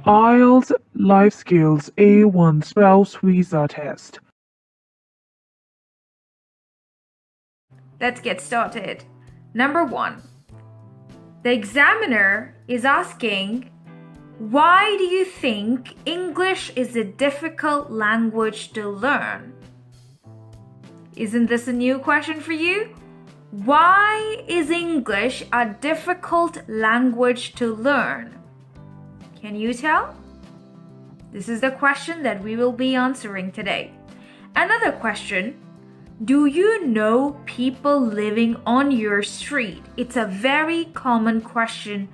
IELTS Life Skills A1 Spouse Visa Test. Let's get started. Number 1. The examiner is asking, why do you think English is a difficult language to learn? Isn't this a new question for you? Why is English a difficult language to learn? Can you tell? This is the question that we will be answering today. Another question. Do you know people living on your street? It's a very common question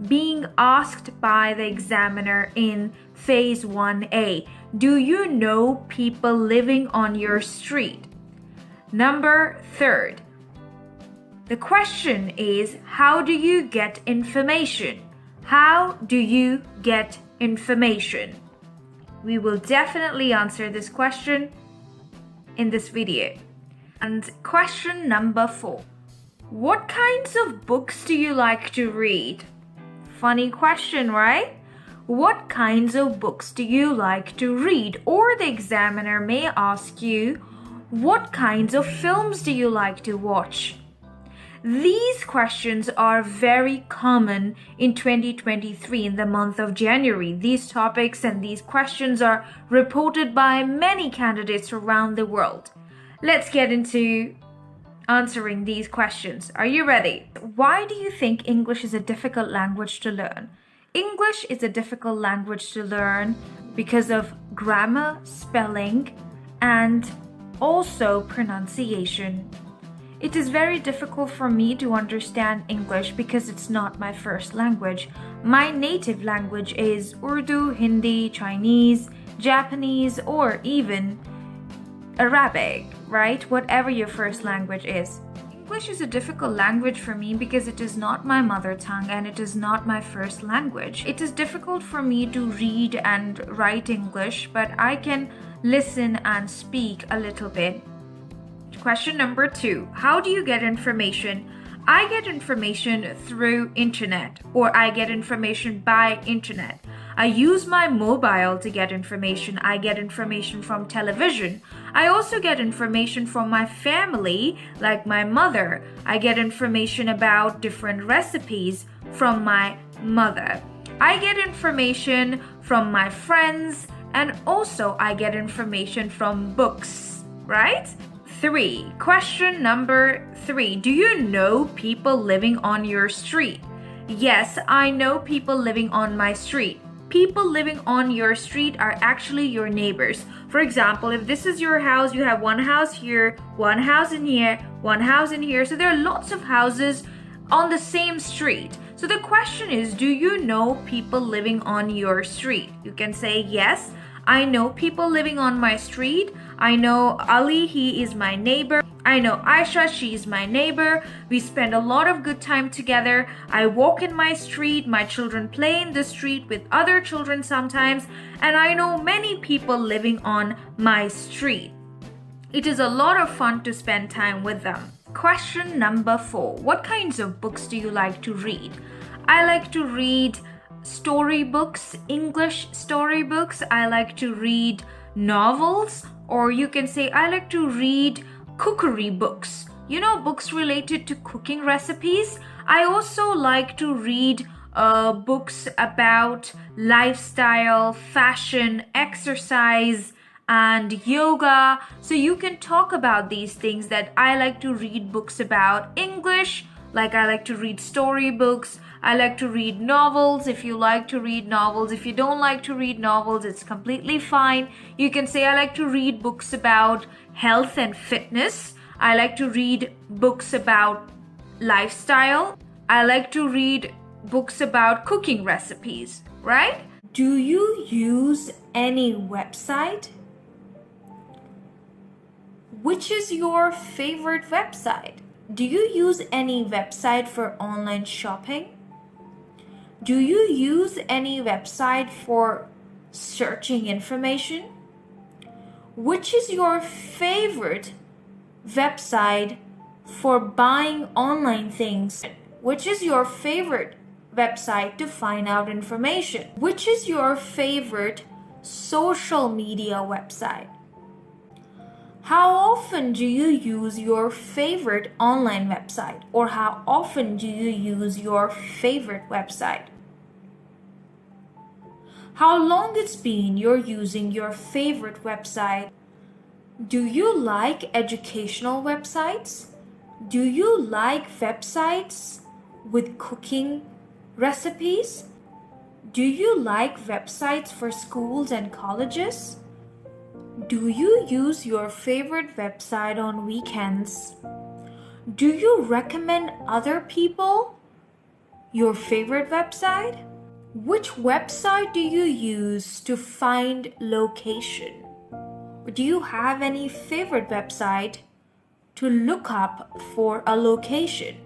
being asked by the examiner in Phase 1A. Do you know people living on your street? Number 3. The question is, how do you get information? How do you get information? We will definitely answer this question in this video. And question number 4. What kinds of books do you like to read? Funny question, right? What kinds of books do you like to read? Or the examiner may ask you, what kinds of films do you like to watch? These questions are very common in 2023 in the month of January. These topics and these questions are reported by many candidates around the world. Let's get into answering these questions. Are you ready? Why do you think English is a difficult language to learn? English is a difficult language to learn because of grammar, spelling, and also pronunciation. It is very difficult for me to understand English because it's not my first language. My native language is Urdu, Hindi, Chinese, Japanese, or even Arabic, right? Whatever your first language is. English is a difficult language for me because it is not my mother tongue and it is not my first language. It is difficult for me to read and write English, but I can listen and speak a little bit. Question number 2. How do you get information? I get information through internet, or I get information by internet. I use my mobile to get information. I get information from television. I also get information from my family, like my mother. I get information about different recipes from my mother. I get information from my friends, and also I get information from books, right? 3. Question number 3. Do you know people living on your street? Yes, I know people living on my street. People living on your street are actually your neighbors. For example, if this is your house, you have one house here, one house in here, one house in here. So there are lots of houses on the same street. So the question is, do you know people living on your street? You can say, yes, I know people living on my street. I know Ali, he is my neighbor. I know Aisha, she is my neighbor. We spend a lot of good time together. I walk in my street. My children play in the street with other children sometimes. And I know many people living on my street. It is a lot of fun to spend time with them. Question number 4. What kinds of books do you like to read? I like to read storybooks, English storybooks. I like to read novels, or you can say I like to read cookery books. You know, books related to cooking recipes. I also like to read books about lifestyle, fashion, exercise, and yoga. So you can talk about these things that I like to read books about. English, like I like to read storybooks. I like to read novels. If you like to read novels, if you don't like to read novels, it's completely fine. You can say I like to read books about health and fitness. I like to read books about lifestyle. I like to read books about cooking recipes, right? Do you use any website? Which is your favorite website? Do you use any website for online shopping? Do you use any website for searching information? Which is your favorite website for buying online things? Which is your favorite website to find out information? Which is your favorite social media website? How often do you use your favorite online website? Or how often do you use your favorite website? How long it's been you're using your favorite website? Do you like educational websites? Do you like websites with cooking recipes? Do you like websites for schools and colleges? Do you use your favorite website on weekends? Do you recommend other people your favorite website? Which website do you use to find location? Or do you have any favorite website to look up for a location?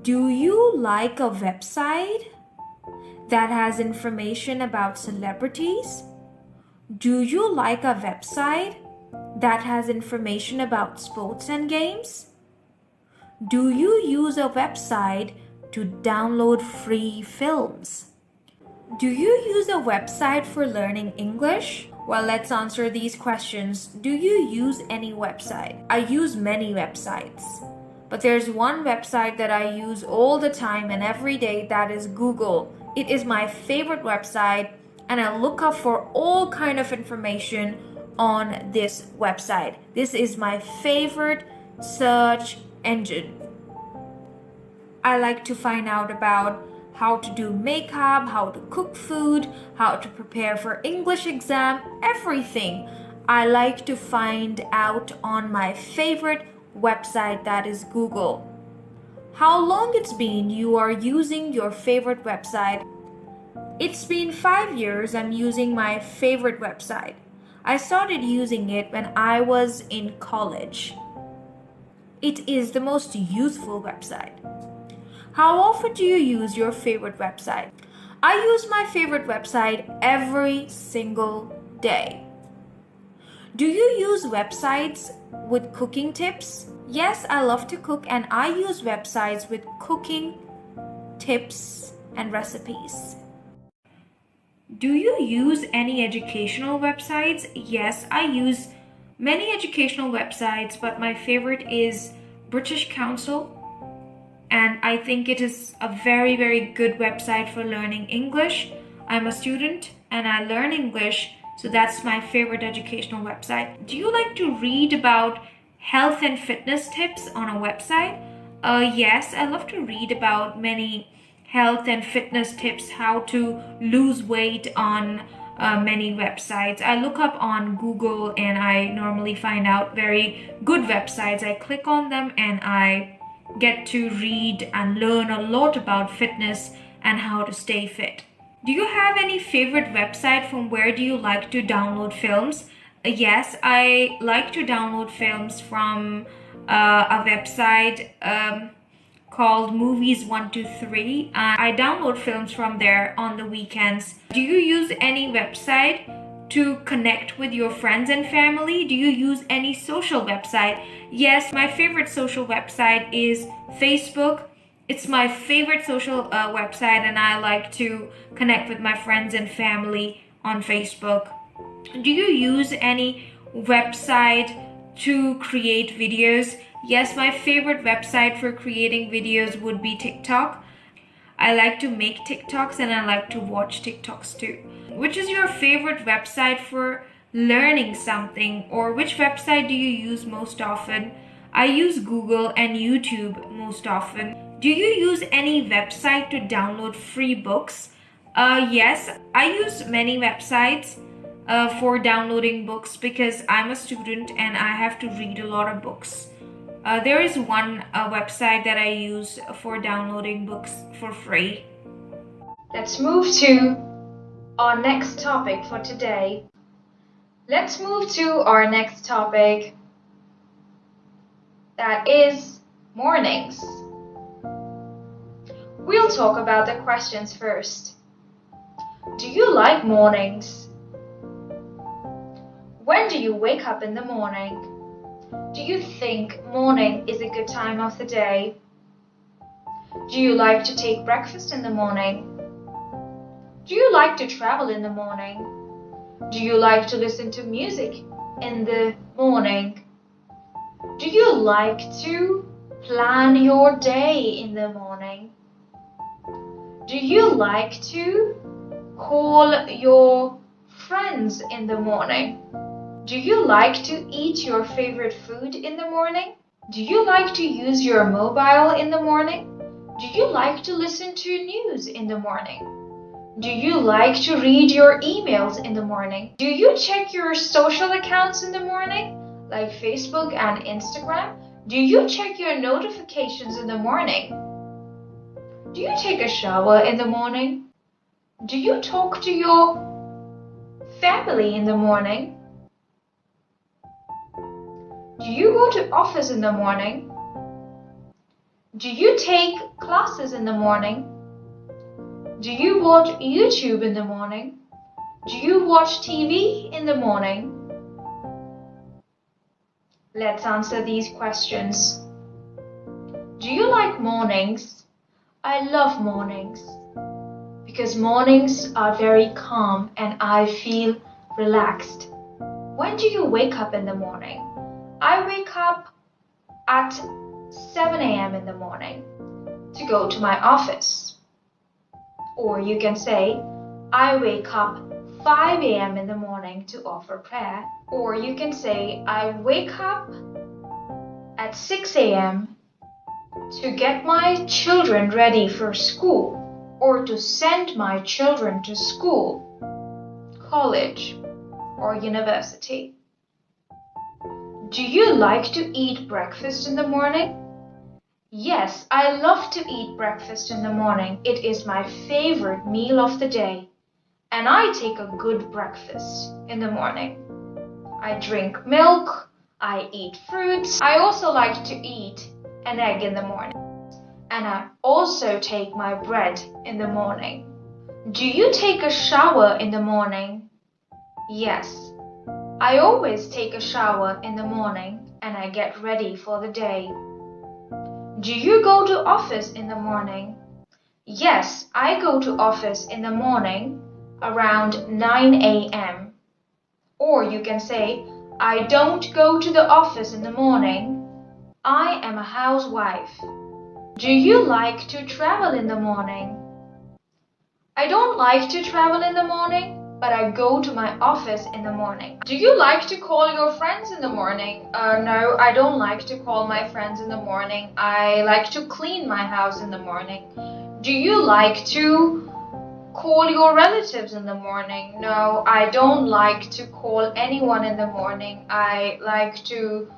Do you like a website that has information about celebrities? Do you like a website that has information about sports and games? Do you use a website to download free films? Do you use a website for learning English? Well, let's answer these questions. Do you use any website? I use many websites, but there's one website that I use all the time and every day, that is Google. It is my favorite website, and I look up for all kind of information on this website. This is my favorite search engine. I like to find out about how to do makeup, how to cook food, how to prepare for English exam, everything I like to find out on my favorite website, that is Google. How long it's been you are using your favorite website? It's been 5 years I'm using my favorite website. I started using it when I was in college. It is the most useful website. How often do you use your favorite website? I use my favorite website every single day. Do you use websites with cooking tips? Yes, I love to cook, and I use websites with cooking tips and recipes. Do you use any educational websites? Yes, I use many educational websites, but my favorite is British Council. And I think it is a very, very good website for learning English. I'm a student and I learn English, so that's my favorite educational website. Do you like to read about health and fitness tips on a website? Yes, I love to read about many health and fitness tips, how to lose weight on many websites. I look up on Google and I normally find out very good websites. I click on them and I get to read and learn a lot about fitness and how to stay fit. Do you have any favorite website from where do you like to download films? Yes, I like to download films from a website called Movies 123. I download films from there on the weekends. Do you use any website to connect with your friends and family? Do you use any social website? Yes, my favorite social website is Facebook. It's my favorite social website, and I like to connect with my friends and family on Facebook. Do you use any website to create videos? Yes, my favorite website for creating videos would be TikTok. I like to make TikToks and I like to watch TikToks too. Which is your favorite website for learning something, or which website do you use most often? I use Google and YouTube most often. Do you use any website to download free books? Yes, I use many websites for downloading books because I'm a student and I have to read a lot of books. There is one website that I use for downloading books for free. Let's move to our next topic for today. Let's move to our next topic, that is mornings. We'll talk about the questions first. Do you like mornings? When do you wake up in the morning? Do you think morning is a good time of the day? Do you like to take breakfast in the morning? Do you like to travel in the morning? Do you like to listen to music in the morning? Do you like to plan your day in the morning? Do you like to call your friends in the morning? Do you like to eat your favorite food in the morning? Do you like to use your mobile in the morning? Do you like to listen to news in the morning? Do you like to read your emails in the morning? Do you check your social accounts in the morning, like Facebook and Instagram? Do you check your notifications in the morning? Do you take a shower in the morning? Do you talk to your family in the morning? Do you go to office in the morning? Do you take classes in the morning? Do you watch YouTube in the morning? Do you watch TV in the morning? Let's answer these questions. Do you like mornings? I love mornings because mornings are very calm and I feel relaxed. When do you wake up in the morning? I wake up at 7 a.m. in the morning to go to my office. Or you can say, I wake up 5 a.m. in the morning to offer prayer. Or you can say, I wake up at 6 a.m. to get my children ready for school or to send my children to school, college, or university. Do you like to eat breakfast in the morning? Yes, I love to eat breakfast in the morning. It is my favorite meal of the day. And I take a good breakfast in the morning. I drink milk, I eat fruits. I also like to eat an egg in the morning. And I also take my bread in the morning. Do you take a shower in the morning? Yes. I always take a shower in the morning and I get ready for the day. Do you go to office in the morning? Yes, I go to office in the morning around 9 a.m. Or you can say, I don't go to the office in the morning. I am a housewife. Do you like to travel in the morning? I don't like to travel in the morning, but I go to my office in the morning. Do you like to call your friends in the morning? No, I don't like to call my friends in the morning. I like to clean my house in the morning. Do you like to call your relatives in the morning? No, I don't like to call anyone in the morning. I like to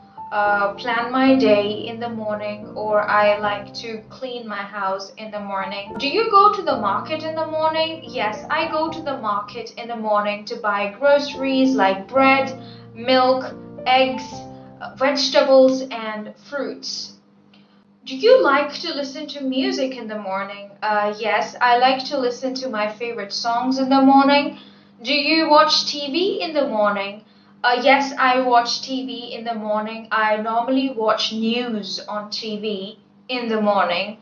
plan my day in the morning, or I like to clean my house in the morning. Do you go to the market in the morning? Yes, I go to the market in the morning to buy groceries like bread, milk, eggs, vegetables, and fruits. Do you like to listen to music in the morning? Yes, I like to listen to my favorite songs in the morning. Do you watch TV in the morning? Yes, I watch TV in the morning. I normally watch news on TV in the morning.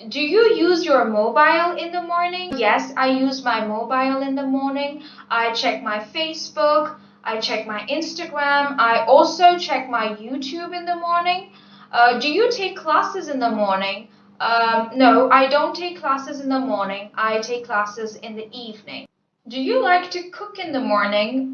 Do you use your mobile in the morning? Yes, I use my mobile in the morning. I check my Facebook. I check my Instagram. I also check my YouTube in the morning. Do you take classes in the morning? No, I don't take classes in the morning. I take classes in the evening. Do you like to cook in the morning?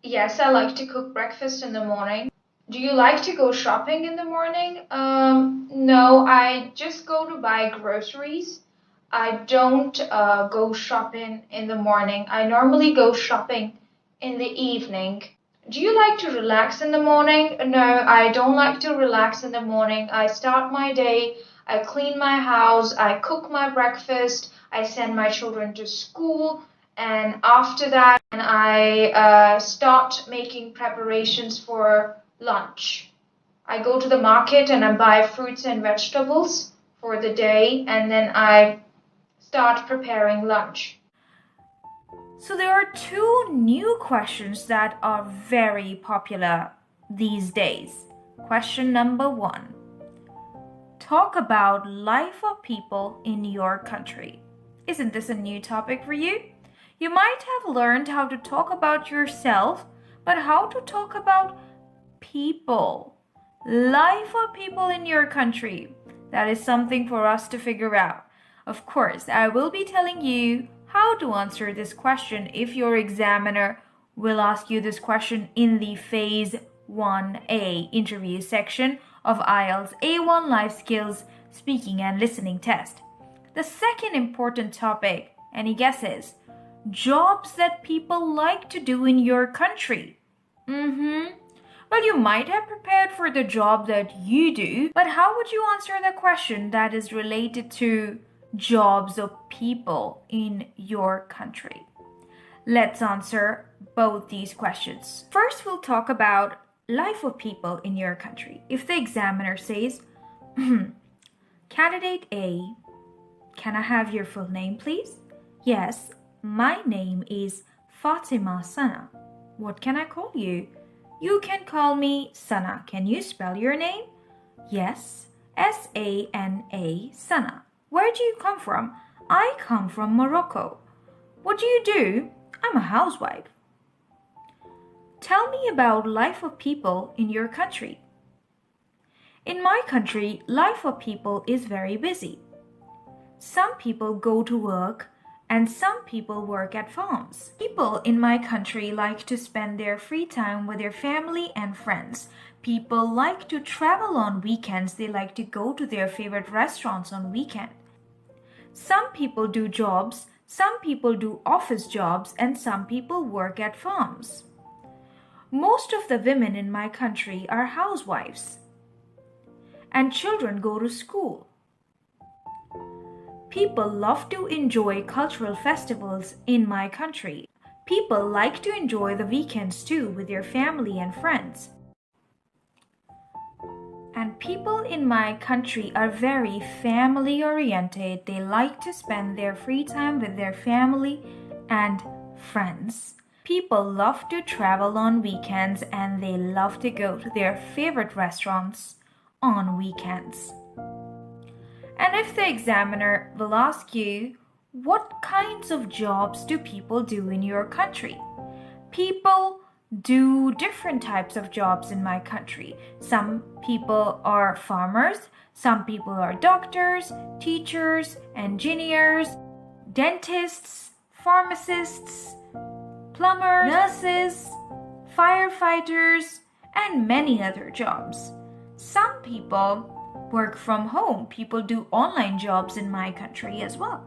Yes, I like to cook breakfast in the morning. Do you like to go shopping in the morning? No, I just go to buy groceries. I don't go shopping in the morning. I normally go shopping in the evening. Do you like to relax in the morning? No, I don't like to relax in the morning. I start my day, I clean my house, I cook my breakfast, I send my children to school, and after that I start making preparations for lunch. I go to the market and I buy fruits and vegetables for the day, and then I start preparing lunch. So there are two new questions that are very popular these days. Question number 1. talk about life of people in your country. Isn't this a new topic for you? You might have learned how to talk about yourself, but how to talk about people, life of people in your country. That is something for us to figure out. Of course, I will be telling you how to answer this question if your examiner will ask you this question in the Phase 1A interview section of IELTS A1 Life Skills Speaking and Listening Test. The second important topic, any guesses? Jobs that people like to do in your country. Well, you might have prepared for the job that you do, but how would you answer the question that is related to jobs of people in your country? Let's answer both these questions. First, we'll talk about life of people in your country. If the examiner says, Candidate A, can I have your full name, please? Yes, my name is Fatima Sana. What can I call you? You can call me Sana. Can you spell your name? Yes, S-A-N-A, Sana. Where do you come from? I come from Morocco. What do you do? I'm a housewife. Tell me about life of people in your country. In my country, life of people is very busy. Some people go to work and some people work at farms. People in my country like to spend their free time with their family and friends. People like to travel on weekends. They like to go to their favorite restaurants on weekend. Some people do jobs, some people do office jobs, and some people work at farms. Most of the women in my country are housewives, and children go to school. People love to enjoy cultural festivals in my country. People like to enjoy the weekends too with their family and friends. And people in my country are very family oriented. They like to spend their free time with their family and friends. People love to travel on weekends and they love to go to their favorite restaurants on weekends. And if the examiner will ask you, what kinds of jobs do people do in your country? People do different types of jobs in my country. Some people are farmers, some people are doctors, teachers, engineers, dentists, pharmacists, plumbers, nurses, firefighters, and many other jobs. Some people work from home. People do online jobs in my country as well.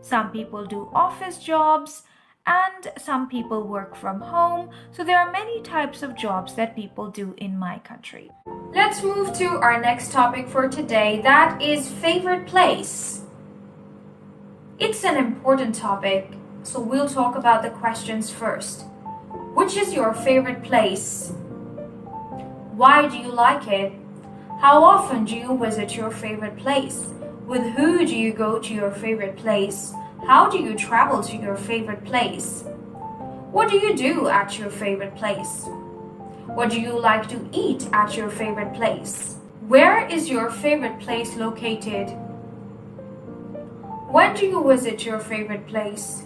Some people do office jobs and some people work from home. So there are many types of jobs that people do in my country. Let's move to our next topic for today. That is favorite place. It's an important topic, so we'll talk about the questions first. Which is your favorite place? Why do you like it? How often do you visit your favorite place? With who do you go to your favorite place? How do you travel to your favorite place? What do you do at your favorite place? What do you like to eat at your favorite place? Where is your favorite place located? When do you visit your favorite place?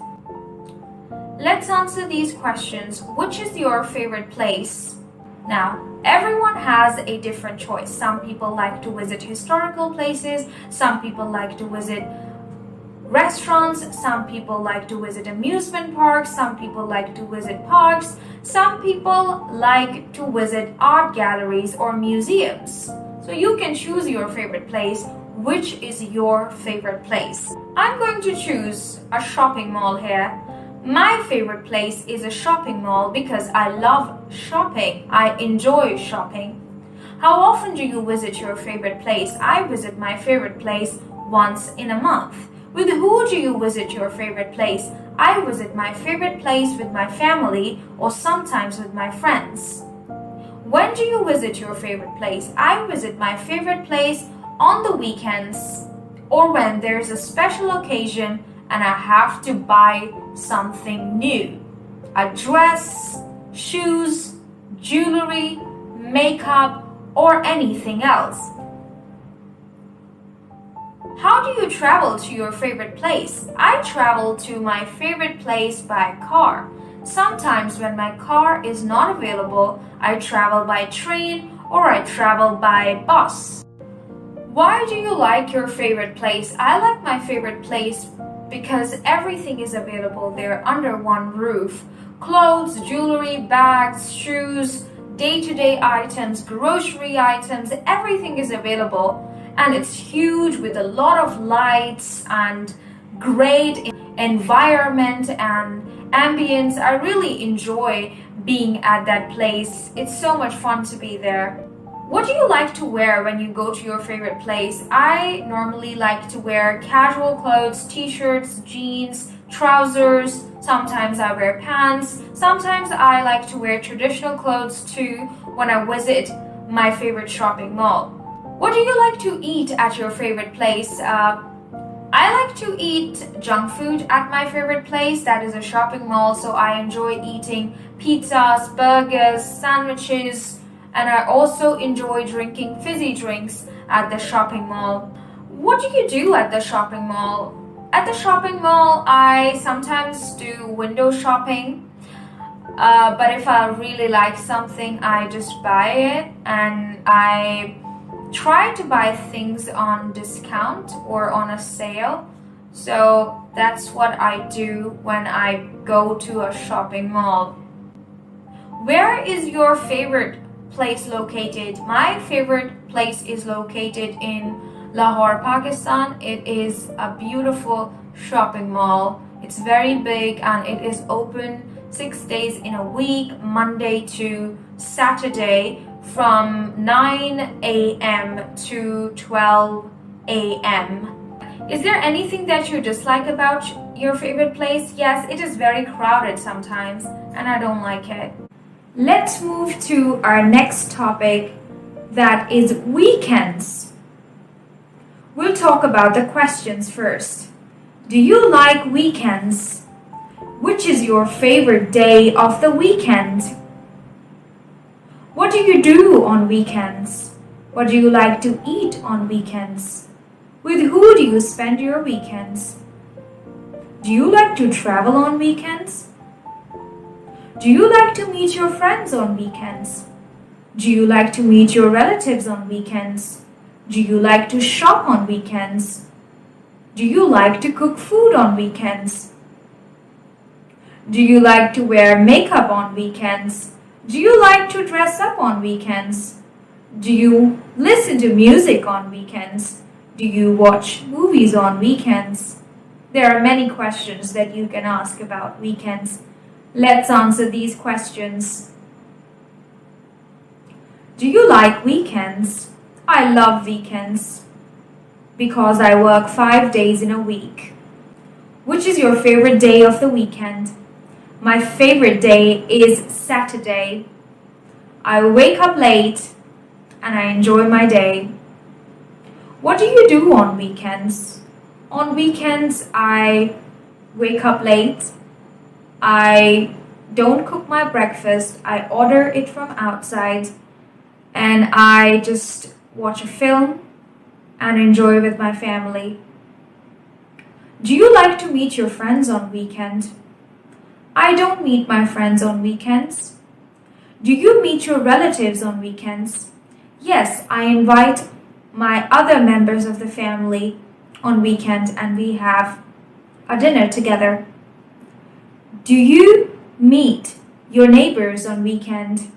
Let's answer these questions. Which is your favorite place? Now, everyone has a different choice. Some people like to visit historical places. Some people like to visit restaurants. Some people like to visit amusement parks. Some people like to visit parks. Some people like to visit art galleries or museums. So you can choose your favorite place. Which is your favorite place? I'm going to choose a shopping mall here. My favorite place is a shopping mall because I love shopping. I enjoy shopping. How often do you visit your favorite place? I visit my favorite place once in a month. With who do you visit your favorite place? I visit my favorite place with my family or sometimes with my friends. When do you visit your favorite place? I visit my favorite place on the weekends or when there's a special occasion and I have to buy something new. A dress, shoes, jewelry, makeup, or anything else. How do you travel to your favorite place? I travel to my favorite place by car. Sometimes when my car is not available, I travel by train or I travel by bus. Why do you like your favorite place? I like my favorite place because everything is available there under one roof. Clothes, jewelry, bags, shoes, day-to-day items, grocery items, everything is available, and it's huge with a lot of lights and great environment and ambience. I really enjoy being at that place. It's so much fun to be there. What do you like to wear when you go to your favorite place? I normally like to wear casual clothes, t-shirts, jeans, trousers. Sometimes I wear pants. Sometimes I like to wear traditional clothes too when I visit my favorite shopping mall. What do you like to eat at your favorite place? I like to eat junk food at my favorite place, that is a shopping mall, so I enjoy eating pizzas, burgers, sandwiches, and I also enjoy drinking fizzy drinks at the shopping mall. What do you do at the shopping mall? At the shopping mall, I sometimes do window shopping, but if I really like something, I just buy it, and I try to buy things on discount or on a sale. So that's what I do when I go to a shopping mall. Where is your favorite place located? My favorite place is located in Lahore, Pakistan. It is a beautiful shopping mall. It's very big and it is open 6 days in a week, Monday to Saturday, from 9 a.m. to 12 a.m. Is there anything that you dislike about your favorite place? Yes, it is very crowded sometimes and I don't like it. Let's move to our next topic, that is weekends. We'll talk about the questions first. Do you like weekends? Which is your favorite day of the weekend? What do you do on weekends? What do you like to eat on weekends? With who do you spend your weekends? Do you like to travel on weekends? Do you like to meet your friends on weekends? Do you like to meet your relatives on weekends? Do you like to shop on weekends? Do you like to cook food on weekends? Do you like to wear makeup on weekends? Do you like to dress up on weekends? Do you listen to music on weekends? Do you watch movies on weekends? There are many questions that you can ask about weekends. Let's answer these questions. Do you like weekends? I love weekends because I work 5 days in a week. Which is your favorite day of the weekend? My favorite day is Saturday. I wake up late and I enjoy my day. What do you do on weekends? On weekends, I wake up late. I don't cook my breakfast. I order it from outside and I just watch a film and enjoy with my family. Do you like to meet your friends on weekend? I don't meet my friends on weekends. Do you meet your relatives on weekends? Yes, I invite my other members of the family on weekends and we have a dinner together. Do you meet your neighbors on weekend?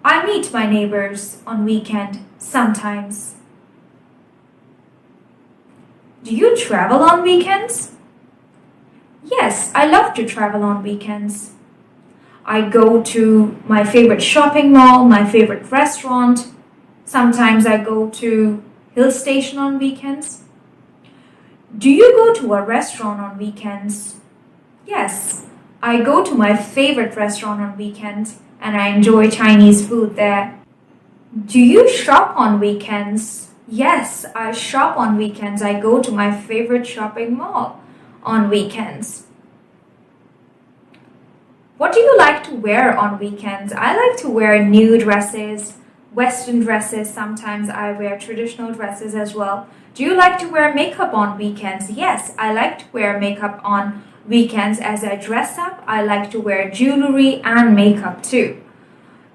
I meet my neighbors on weekend sometimes. Do you travel on weekends? Yes, I love to travel on weekends. I go to my favorite shopping mall, my favorite restaurant. Sometimes I go to hill station on weekends. Do you go to a restaurant on weekends? Yes, I go to my favorite restaurant on weekends and I enjoy Chinese food there. Do you shop on weekends? Yes, I shop on weekends. I go to my favorite shopping mall on weekends. What do you like to wear on weekends? I like to wear new dresses, Western dresses. Sometimes I wear traditional dresses as well. Do you like to wear makeup on weekends? Yes, I like to wear makeup on weekends. As I dress up, I like to wear jewelry and makeup too.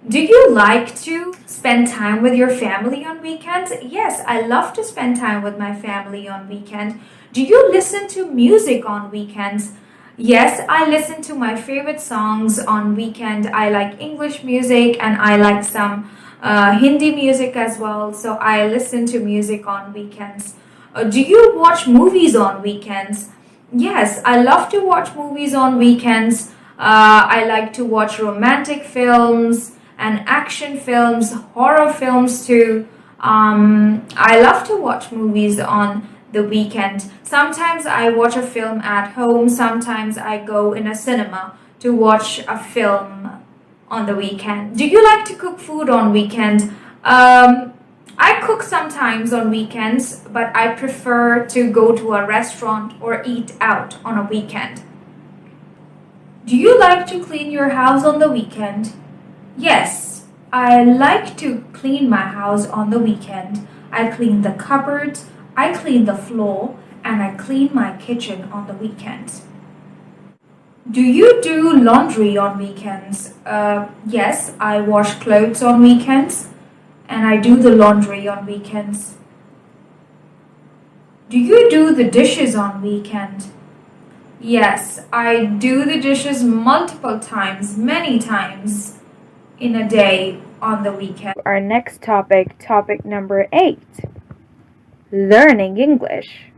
Do you like to spend time with your family on weekends? Yes, I love to spend time with my family on weekend. Do you listen to music on weekends? Yes, I listen to my favorite songs on weekend. I like English music and I like some Hindi music as well. So I listen to music on weekends. Do you watch movies on weekends? Yes, I love to watch movies on weekends. I like to watch romantic films and action films, horror films too. I love to watch movies on the weekend. Sometimes I watch a film at home, sometimes I go in a cinema to watch a film on the weekend. Do you like to cook food on weekend? I cook sometimes on weekends, but I prefer to go to a restaurant or eat out on a weekend. Do you like to clean your house on the weekend? Yes, I like to clean my house on the weekend. I clean the cupboards, I clean the floor, and I clean my kitchen on the weekends. Do you do laundry on weekends? Yes, I wash clothes on weekends and I do the laundry on weekends. Do you do the dishes on weekend? Yes, I do the dishes multiple times, many times in a day on the weekend. Our next topic, topic number 8, learning English.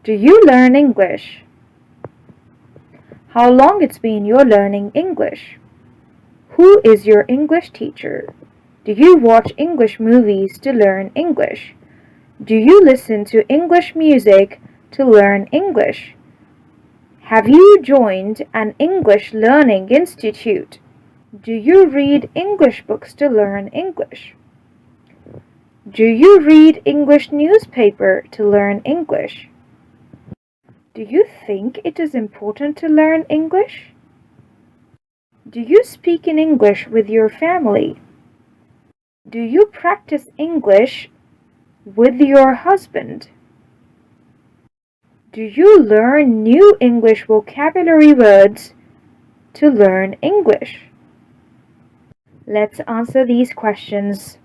Do you learn English? How long it's been you're learning English? Who is your English teacher? Do you watch English movies to learn English? Do you listen to English music to learn English? Have you joined an English learning institute? Do you read English books to learn English? Do you read English newspaper to learn English? Do you think it is important to learn English? Do you speak in English with your family? Do you practice English with your husband? Do you learn new English vocabulary words to learn English? Let's answer these questions.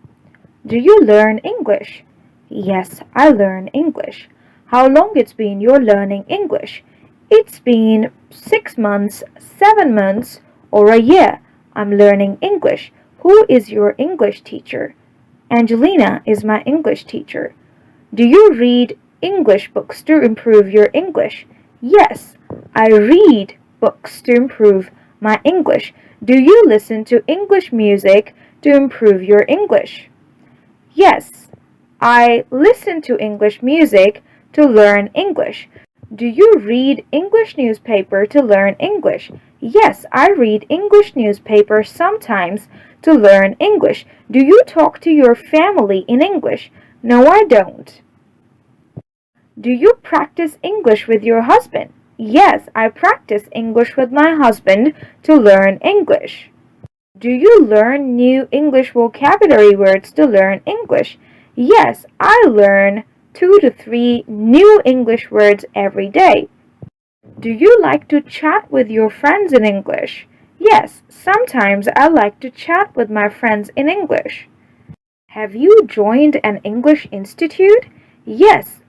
Do you learn English? Yes, I learn English. How long it's been you're learning English? It's been 6 months, 7 months, or a year. I'm learning English. Who is your English teacher? Angelina is my English teacher. Do you read English books to improve your English? Yes, I read books to improve my English. Do you listen to English music to improve your English? Yes, I listen to English music to learn English. Do you read English newspaper to learn English? Yes, I read English newspaper sometimes to learn English. Do you talk to your family in English? No, I don't. Do you practice English with your husband? Yes, I practice English with my husband to learn English. Do you learn new English vocabulary words to learn English? Yes, I learn 2 to 3 new English words every day. Do you like to chat with your friends in English? Yes, sometimes I like to chat with my friends in English. Have you joined an English institute? Yes,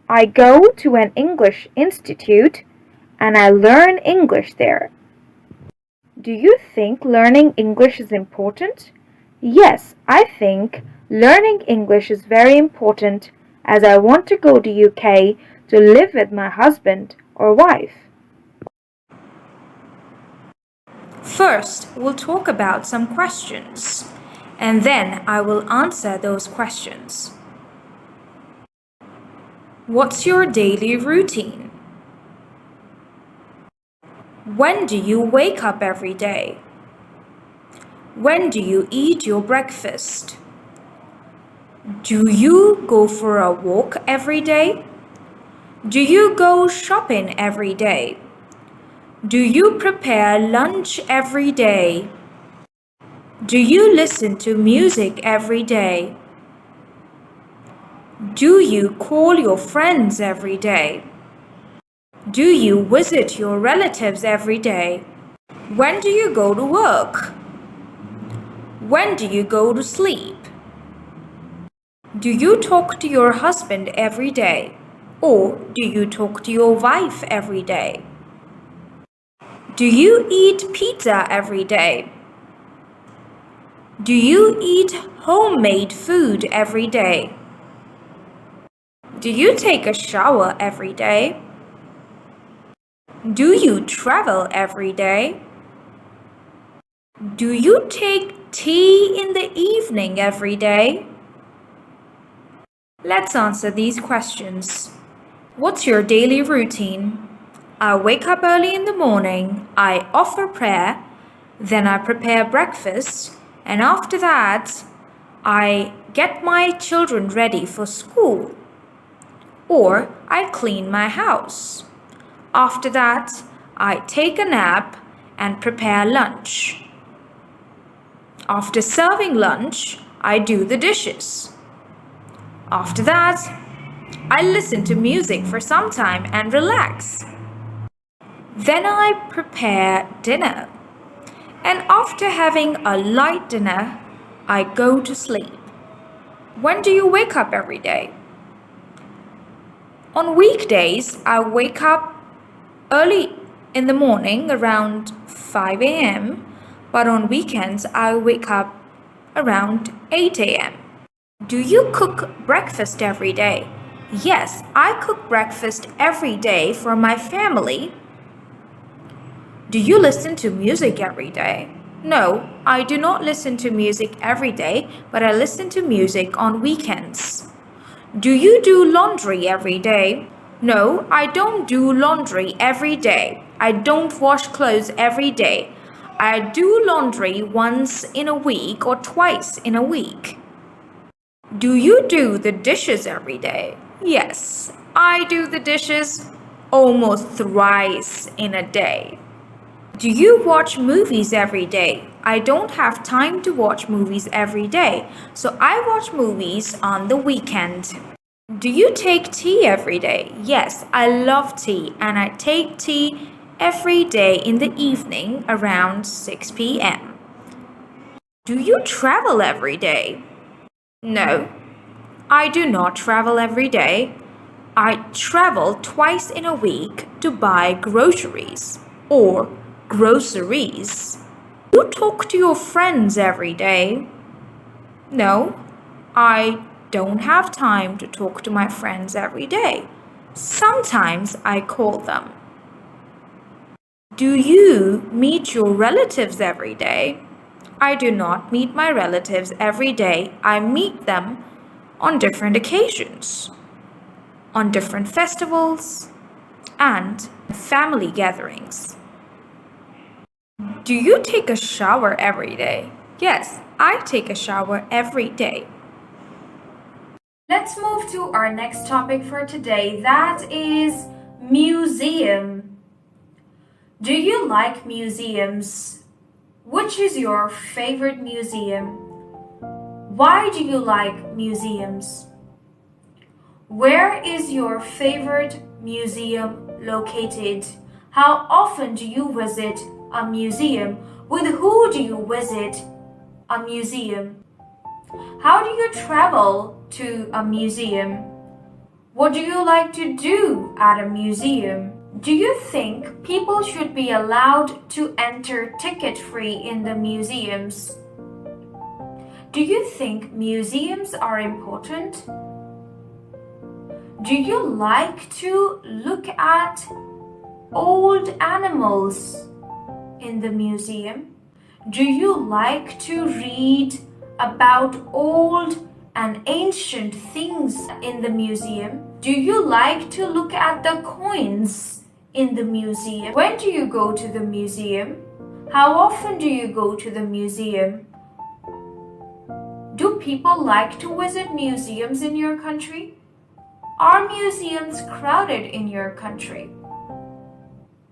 I go to an English institute and I learn English there. Do you think learning English is important? Yes, I think learning English is very important as I want to go to UK to live with my husband or wife. First, we'll talk about some questions, and then I will answer those questions. What's your daily routine? When do you wake up every day? When do you eat your breakfast? Do you go for a walk every day? Do you go shopping every day? Do you prepare lunch every day? Do you listen to music every day? Do you call your friends every day? Do you visit your relatives every day? When do you go to work? When do you go to sleep? Do you talk to your husband every day? Or do you talk to your wife every day? Do you eat pizza every day? Do you eat homemade food every day? Do you take a shower every day? Do you travel every day? Do you take tea in the evening every day? Let's answer these questions. What's your daily routine? I wake up early in the morning, I offer prayer, then I prepare breakfast, and after that, I get my children ready for school. Or I clean my house. After that, I take a nap and prepare lunch. After serving lunch, I do the dishes. After that, I listen to music for some time and relax. Then I prepare dinner. And after having a light dinner, I go to sleep. When do you wake up every day? On weekdays, I wake up early in the morning around 5 a.m., but on weekends, I wake up around 8 a.m. Do you cook breakfast every day? Yes, I cook breakfast every day for my family. Do you listen to music every day? No, I do not listen to music every day, but I listen to music on weekends. Do you do laundry every day? No, I don't do laundry every day. I don't wash clothes every day. I do laundry once in a week or twice in a week. Do you do the dishes every day? Yes, I do the dishes almost thrice in a day. Do you watch movies every day? I don't have time to watch movies every day, so I watch movies on the weekend. Do you take tea every day? Yes, I love tea and I take tea every day in the evening around 6 p.m. Do you travel every day? No, I do not travel every day. I travel twice in a week to buy groceries or groceries. Do you talk to your friends every day? No, I don't have time to talk to my friends every day. Sometimes I call them. Do you meet your relatives every day? I do not meet my relatives every day. I meet them on different occasions, on different festivals, and family gatherings. Do you take a shower every day? Yes, I take a shower every day. Let's move to our next topic for today. That is museum. Do you like museums? Which is your favorite museum? Why do you like museums? Where is your favorite museum located? How often do you visit a museum? With who do you visit a museum? How do you travel to a museum? What do you like to do at a museum? Do you think people should be allowed to enter ticket-free in the museums? Do you think museums are important? Do you like to look at old animals in the museum? Do you like to read about old and ancient things in the museum? Do you like to look at the coins in the museum? When do you go to the museum? How often do you go to the museum? Do people like to visit museums in your country? Are museums crowded in your country?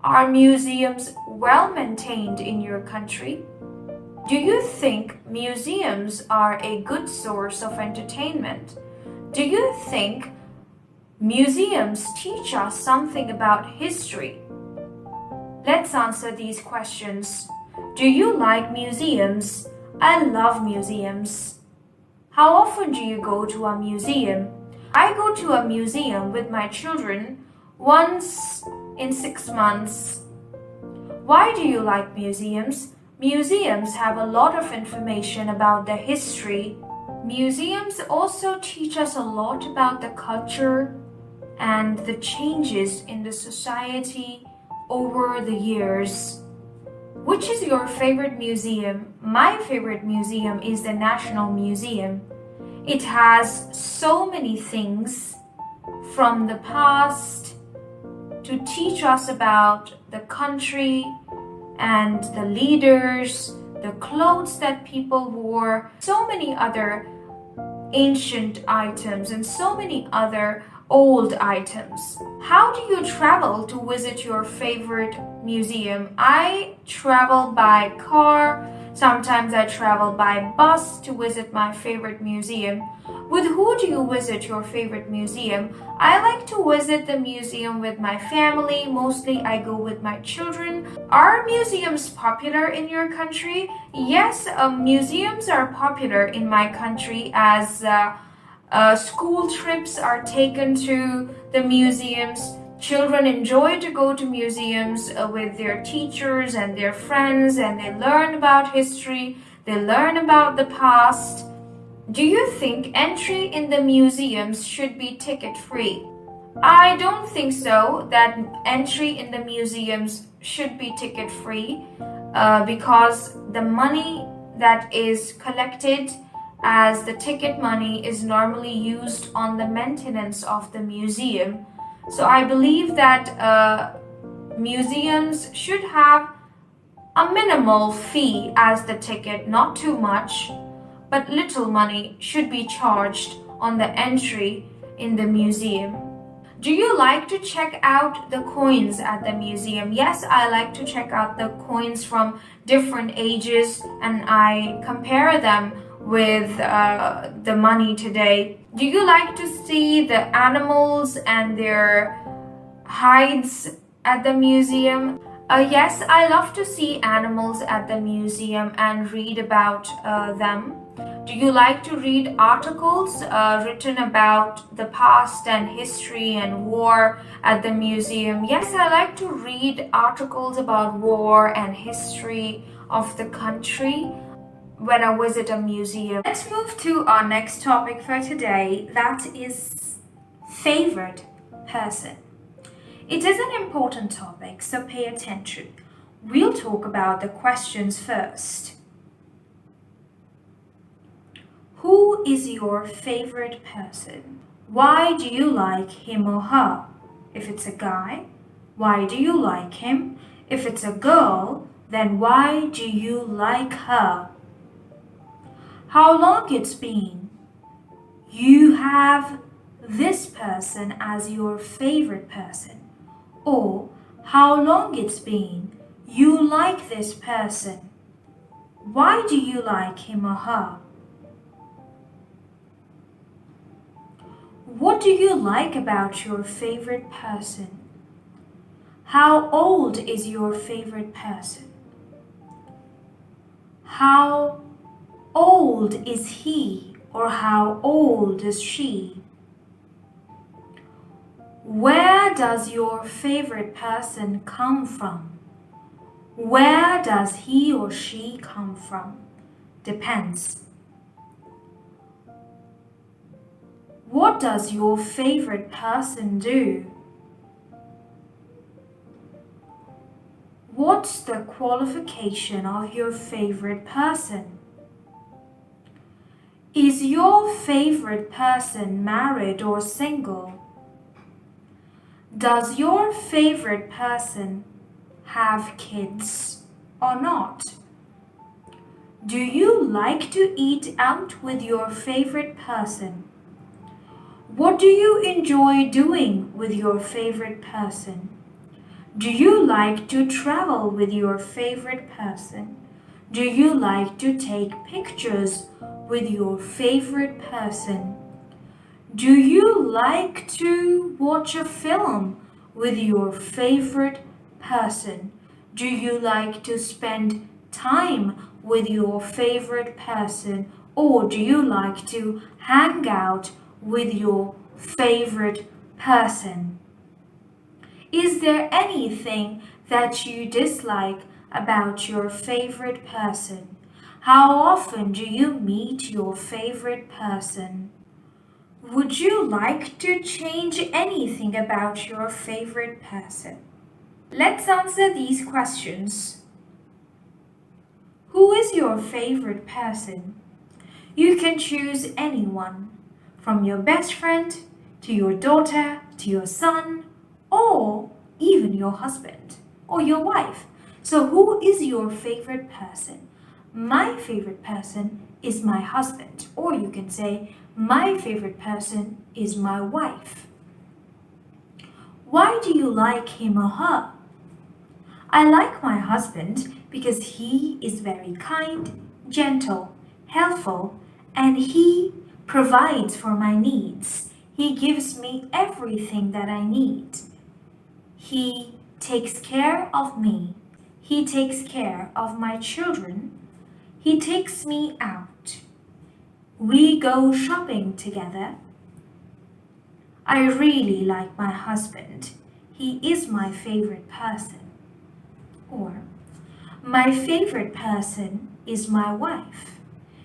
Are museums well maintained in your country? Do you think museums are a good source of entertainment? Do you think museums teach us something about history? Let's answer these questions. Do you like museums? I love museums. How often do you go to a museum? I go to a museum with my children once in 6 months. Why do you like museums? Museums have a lot of information about the history. Museums also teach us a lot about the culture and the changes in the society over the years. Which is your favorite museum? My favorite museum is the National Museum. It has so many things from the past to teach us about the country and the leaders, the clothes that people wore, so many other ancient items and so many other old items. How do you travel to visit your favorite museum? I travel by car. Sometimes I travel by bus to visit my favorite museum. With who do you visit your favorite museum? I like to visit the museum with my family. Mostly I go with my children. Are museums popular in your country? Yes, museums are popular in my country as school trips are taken to the museums. Children enjoy to go to museums with their teachers and their friends, and they learn about history, they learn about the past. Do you think entry in the museums should be ticket-free? I don't think so that entry in the museums should be ticket-free because the money that is collected as the ticket money is normally used on the maintenance of the museum. So I believe that museums should have a minimal fee as the ticket, not too much, but little money should be charged on the entry in the museum. Do you like to check out the coins at the museum? Yes, I like to check out the coins from different ages and I compare them with the money today. Do you like to see the animals and their hides at the museum? Yes, I love to see animals at the museum and read about them. Do you like to read articles written about the past and history and war at the museum? Yes, I like to read articles about war and history of the country when I visit a museum. Let's move to our next topic for today, that is favorite person. It is an important topic, so pay attention. We'll talk about the questions first. Who is your favorite person? Why do you like him or her? If it's a guy, why do you like him? If it's a girl, then why do you like her? How long it's been? You have this person as your favorite person. Or how long it's been? You like this person. Why do you like him or her? What do you like about your favorite person? How old is your favorite person? How old is he or how old is she? Where does your favorite person come from? Where does he or she come from? Depends. What does your favorite person do? What's the qualification of your favorite person? Is your favorite person married or single? Does your favorite person have kids or not? Do you like to eat out with your favorite person? What do you enjoy doing with your favorite person? Do you like to travel with your favorite person? Do you like to take pictures with your favorite person? Do you like to watch a film with your favorite person? Do you like to spend time with your favorite person? Or do you like to hang out with your favorite person? Is there anything that you dislike about your favorite person? How often do you meet your favorite person? Would you like to change anything about your favorite person? Let's answer these questions. Who is your favorite person? You can choose anyone, from your best friend to your daughter to your son, or even your husband or your wife. So, who is your favorite person? My favorite person is my husband, or you can say, my favorite person is my wife. Why do you like him or her? I like my husband because he is very kind, gentle, helpful, and he provides for my needs. He gives me everything that I need. He takes care of me. He takes care of my children. He takes me out. We go shopping together. I really like my husband. He is my favorite person. Or, my favorite person is my wife.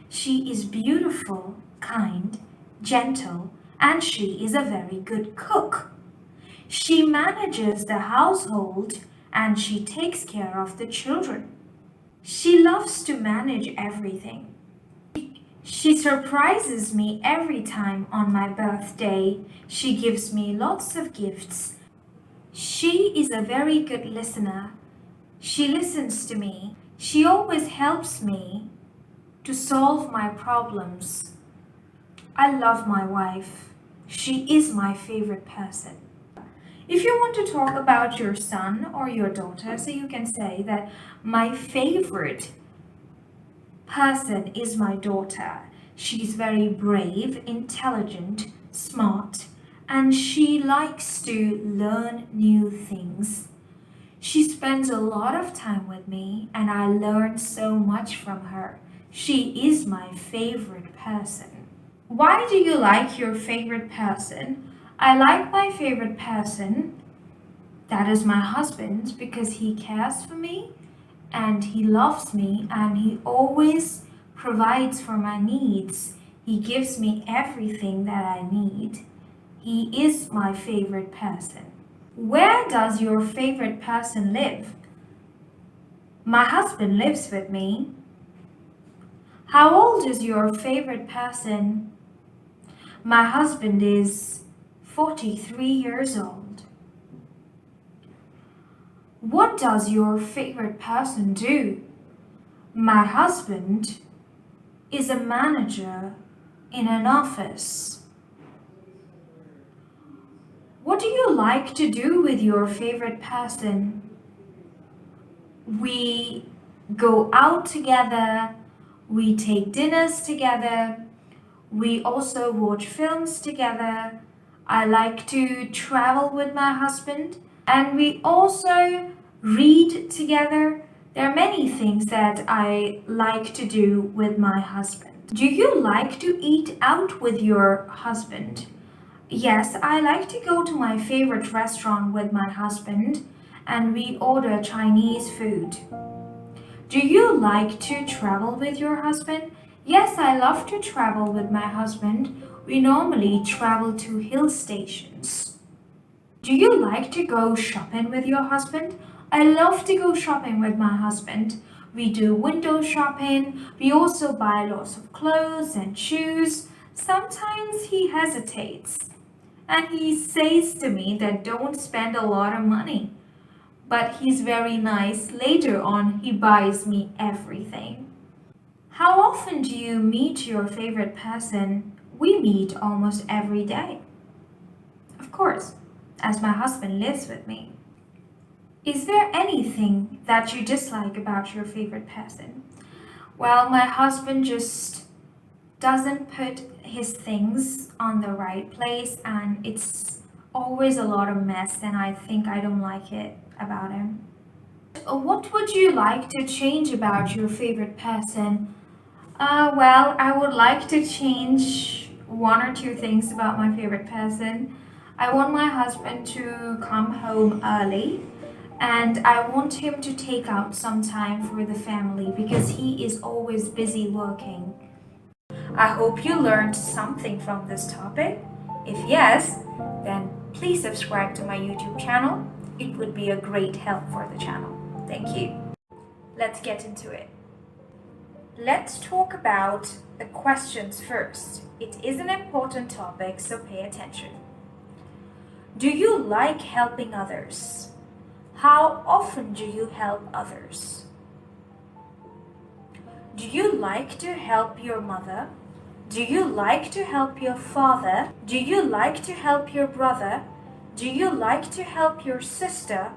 She is beautiful, kind, gentle, and she is a very good cook. She manages the household and she takes care of the children. She loves to manage everything. She surprises me every time on my birthday. She gives me lots of gifts. She is a very good listener. She listens to me. She always helps me to solve my problems. I love my wife. She is my favorite person. If you want to talk about your son or your daughter, so you can say that my favorite person is my daughter. She's very brave, intelligent, smart, and she likes to learn new things. She spends a lot of time with me and I learn so much from her. She is my favorite person. Why do you like your favorite person? I like my favorite person, that is my husband, because he cares for me and he loves me and he always provides for my needs. He gives me everything that I need. He is my favorite person. Where does your favorite person live? My husband lives with me. How old is your favorite person? My husband is 43 years old. What does your favorite person do? My husband is a manager in an office. What do you like to do with your favorite person? We go out together, we take dinners together, we also watch films together. I like to travel with my husband, and we also read together. There are many things that I like to do with my husband. Do you like to eat out with your husband? Yes, I like to go to my favorite restaurant with my husband and we order Chinese food. Do you like to travel with your husband? Yes, I love to travel with my husband. We normally travel to hill stations. Do you like to go shopping with your husband? I love to go shopping with my husband. We do window shopping. We also buy lots of clothes and shoes. Sometimes he hesitates and he says to me that don't spend a lot of money. But he's very nice. Later on, he buys me everything. How often do you meet your favorite person? We meet almost every day. Of course, as my husband lives with me. Is there anything that you dislike about your favorite person? Well, my husband just doesn't put his things on the right place, and it's always a lot of mess, and I think I don't like it about him. What would you like to change about your favorite person? Well, I would like to change one or two things about my favorite person. I want my husband to come home early, and I want him to take out some time for the family because he is always busy working. I hope you learned something from this topic. If yes, then please subscribe to my YouTube channel. It would be a great help for the channel. Thank you. Let's get into it. Let's talk about the questions first. It is an important topic, so pay attention. Do you like helping others? How often do you help others? Do you like to help your mother? Do you like to help your father? Do you like to help your brother? Do you like to help your sister?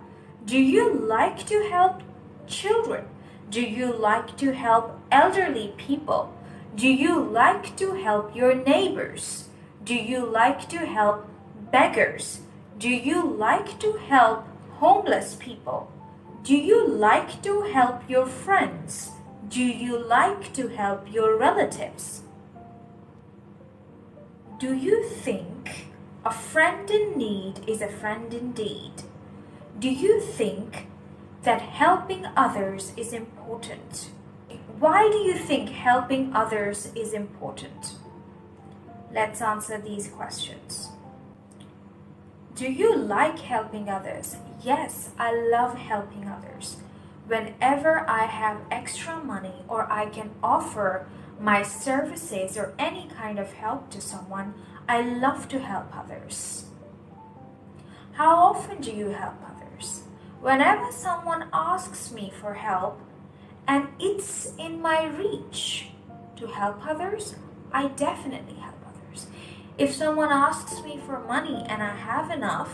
Do you like to help children? Do you like to help elderly people? Do you like to help your neighbors? Do you like to help beggars? Do you like to help homeless people? Do you like to help your friends? Do you like to help your relatives? Do you think a friend in need is a friend indeed? Do you think that helping others is important? Why do you think helping others is important? Let's answer these questions. Do you like helping others? Yes, I love helping others. Whenever I have extra money or I can offer my services or any kind of help to someone, I love to help others. How often do you help others? Whenever someone asks me for help and it's in my reach to help others, I definitely help others. If someone asks me for money and I have enough,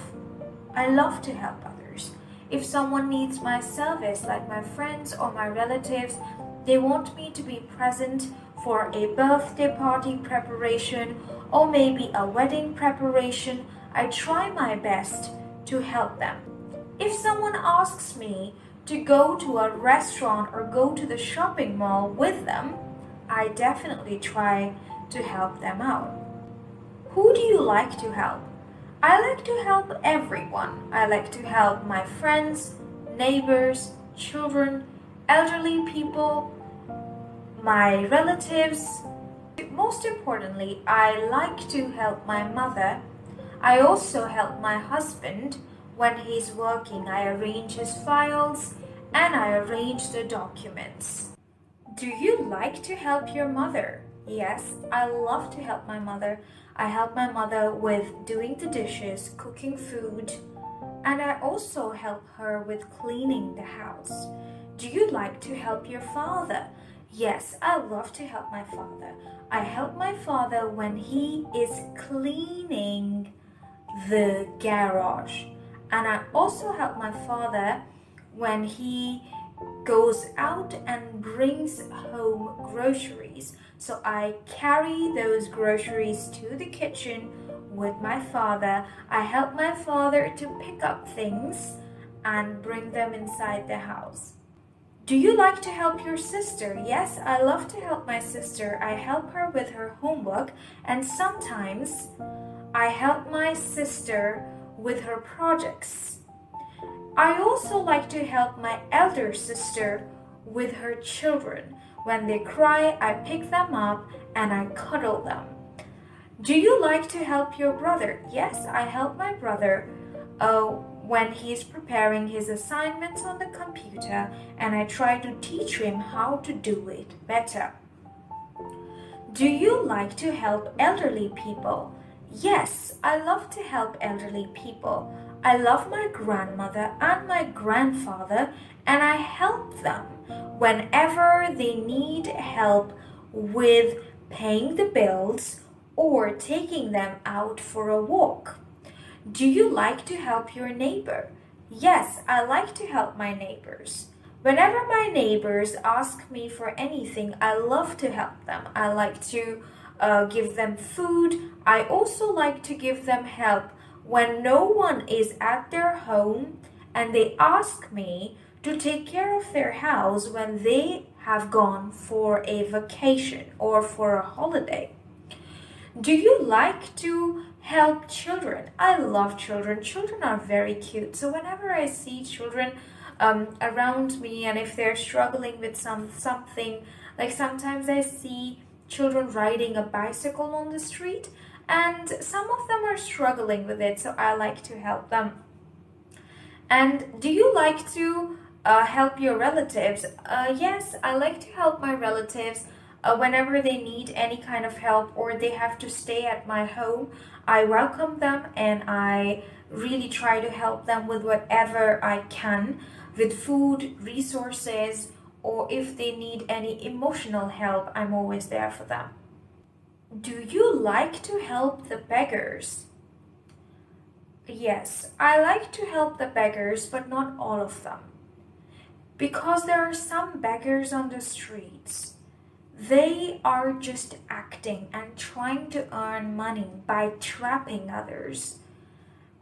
I love to help others. If someone needs my service, like my friends or my relatives, they want me to be present for a birthday party preparation or maybe a wedding preparation, I try my best to help them. If someone asks me to go to a restaurant or go to the shopping mall with them, I definitely try to help them out. Who do you like to help? I like to help everyone. I like to help my friends, neighbors, children, elderly people, my relatives. Most importantly, I like to help my mother. I also help my husband when he's working. I arrange his files and I arrange the documents. Do you like to help your mother? Yes, I love to help my mother. I help my mother with doing the dishes, cooking food, and I also help her with cleaning the house. Do you like to help your father? Yes, I love to help my father. I help my father when he is cleaning the garage. And I also help my father when he goes out and brings home groceries. So I carry those groceries to the kitchen with my father. I help my father to pick up things and bring them inside the house. Do you like to help your sister? Yes, I love to help my sister. I help her with her homework, and sometimes I help my sister with her projects. I also like to help my elder sister with her children. When they cry, I pick them up and I cuddle them. Do you like to help your brother? Yes, I help my brother when he's preparing his assignments on the computer, and I try to teach him how to do it better. Do you like to help elderly people? Yes, I love to help elderly people. I love my grandmother and my grandfather, and I help them whenever they need help with paying the bills or taking them out for a walk. Do you like to help your neighbor? Yes, I like to help my neighbors. Whenever my neighbors ask me for anything, I love to help them. I like to give them food. I also like to give them help when no one is at their home and they ask me to take care of their house when they have gone for a vacation or for a holiday. Do you like to help children? I love children. Children are very cute. So whenever I see children around me, and if they're struggling with something, like sometimes I see children riding a bicycle on the street, and some of them are struggling with it, so I like to help them. And do you like to help your relatives? Yes, I like to help my relatives whenever they need any kind of help or they have to stay at my home. I welcome them and I really try to help them with whatever I can, with food, resources, or if they need any emotional help, I'm always there for them. Do you like to help the beggars? Yes, I like to help the beggars, but not all of them. Because there are some beggars on the streets. They are just acting and trying to earn money by trapping others.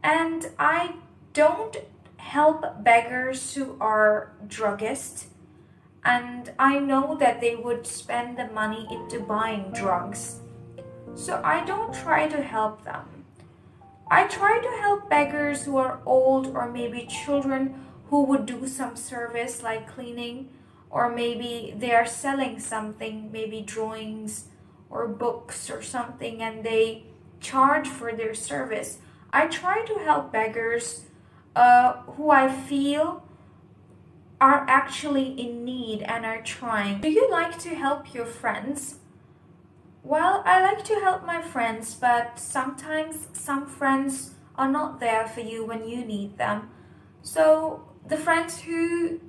And I don't help beggars who are druggists. And I know that they would spend the money into buying drugs. So I don't try to help them. I try to help beggars who are old or maybe children who would do some service like cleaning, or maybe they are selling something, maybe drawings or books or something, and they charge for their service. I try to help beggars who I feel are actually in need and are trying. Do you like to help your friends? Well, I like to help my friends, but sometimes some friends are not there for you when you need them. So the friends who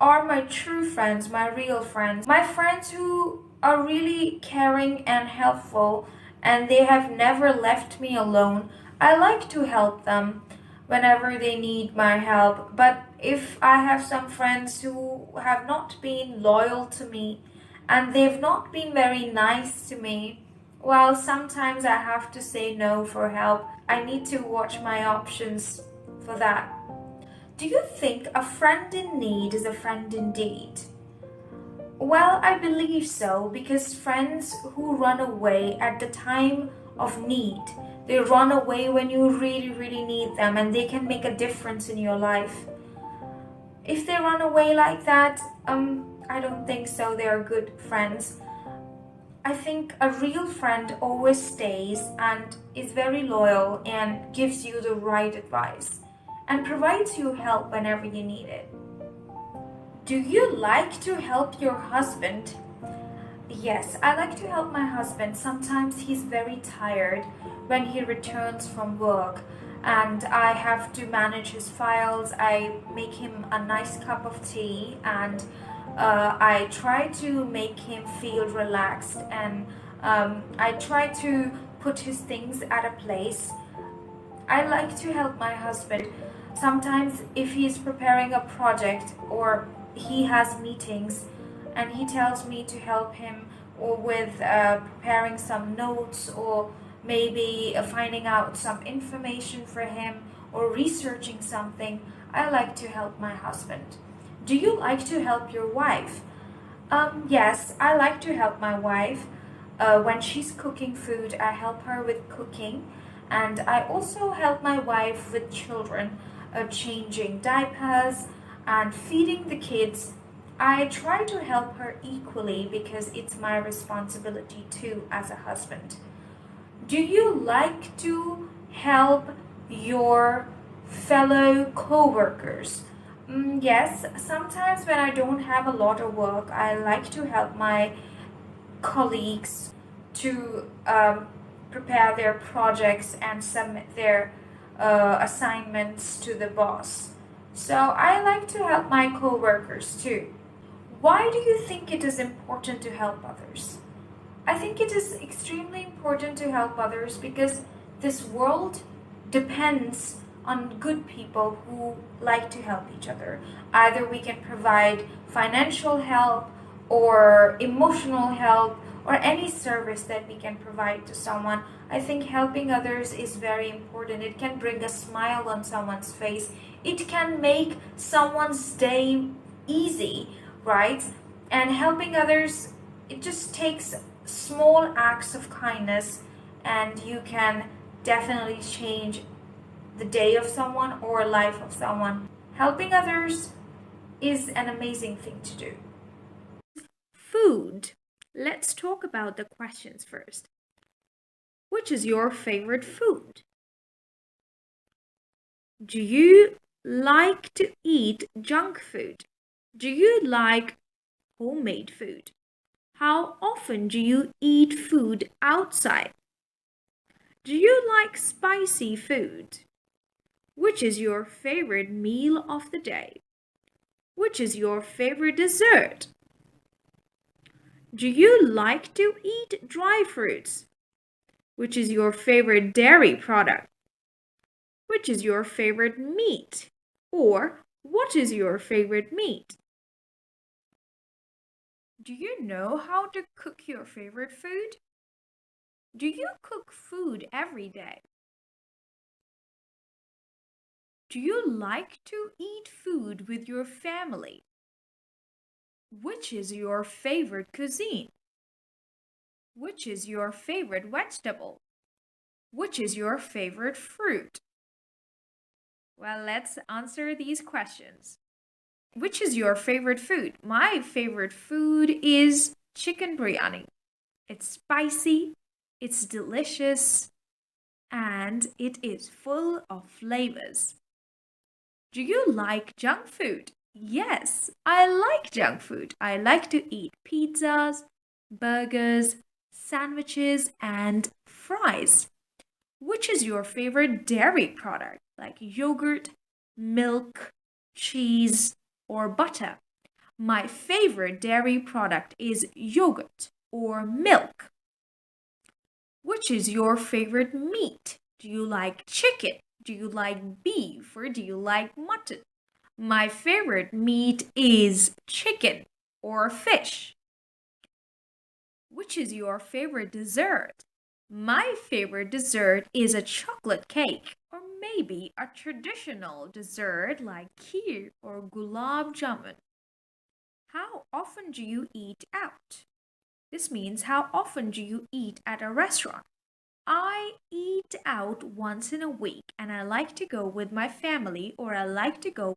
are my true friends, my real friends, my friends who are really caring and helpful and they have never left me alone, I like to help them whenever they need my help. But if I have some friends who have not been loyal to me and they've not been very nice to me, well, sometimes I have to say no for help. I need to watch my options for that. Do you think a friend in need is a friend indeed? Well, I believe so, because friends who run away at the time of need, they run away when you really, really need them and they can make a difference in your life. If they run away like that, I don't think so. They are good friends. I think a real friend always stays and is very loyal and gives you the right advice and provides you help whenever you need it. Do you like to help your husband? Yes, I like to help my husband. Sometimes he's very tired when he returns from work and I have to manage his files. I make him a nice cup of tea and I try to make him feel relaxed and I try to put his things at a place. I like to help my husband. Sometimes if he's preparing a project or he has meetings and he tells me to help him or with preparing some notes or maybe finding out some information for him or researching something, I like to help my husband. Do you like to help your wife? Yes, I like to help my wife. When she's cooking food, I help her with cooking, and I also help my wife with children, changing diapers and feeding the kids. I try to help her equally because it's my responsibility too as a husband. Do you like to help your fellow co-workers? Yes, sometimes when I don't have a lot of work, I like to help my colleagues to prepare their projects and submit their assignments to the boss. So I like to help my co-workers too. Why do you think it is important to help others? I think it is extremely important to help others because this world depends on good people who like to help each other. Either we can provide financial help or emotional help or any service that we can provide to someone. I think helping others is very important. It can bring a smile on someone's face. It can make someone's day easy, right? And helping others, it just takes small acts of kindness, and you can definitely change the day of someone or life of someone. Helping others is an amazing thing to do. Food. Let's talk about the questions first. Which is your favorite food? Do you like to eat junk food? Do you like homemade food? How often do you eat food outside? Do you like spicy food? Which is your favorite meal of the day? Which is your favorite dessert? Do you like to eat dry fruits? Which is your favorite dairy product? Which is your favorite meat? Or what is your favorite meat? Do you know how to cook your favorite food? Do you cook food every day? Do you like to eat food with your family? Which is your favorite cuisine? Which is your favorite vegetable? Which is your favorite fruit? Well, let's answer these questions. Which is your favorite food? My favorite food is chicken biryani. It's spicy, it's delicious, and it is full of flavors. Do you like junk food? Yes, I like junk food. I like to eat pizzas, burgers, sandwiches, and fries. Which is your favorite dairy product, like yogurt, milk, cheese, or butter? My favorite dairy product is yogurt or milk. Which is your favorite meat? Do you like chicken? Do you like beef or do you like mutton? My favorite meat is chicken or fish. Which is your favorite dessert? My favorite dessert is a chocolate cake or maybe a traditional dessert like kheer or gulab jamun. How often do you eat out? This means how often do you eat at a restaurant? I eat out once in a week and I like to go with my family or I like to go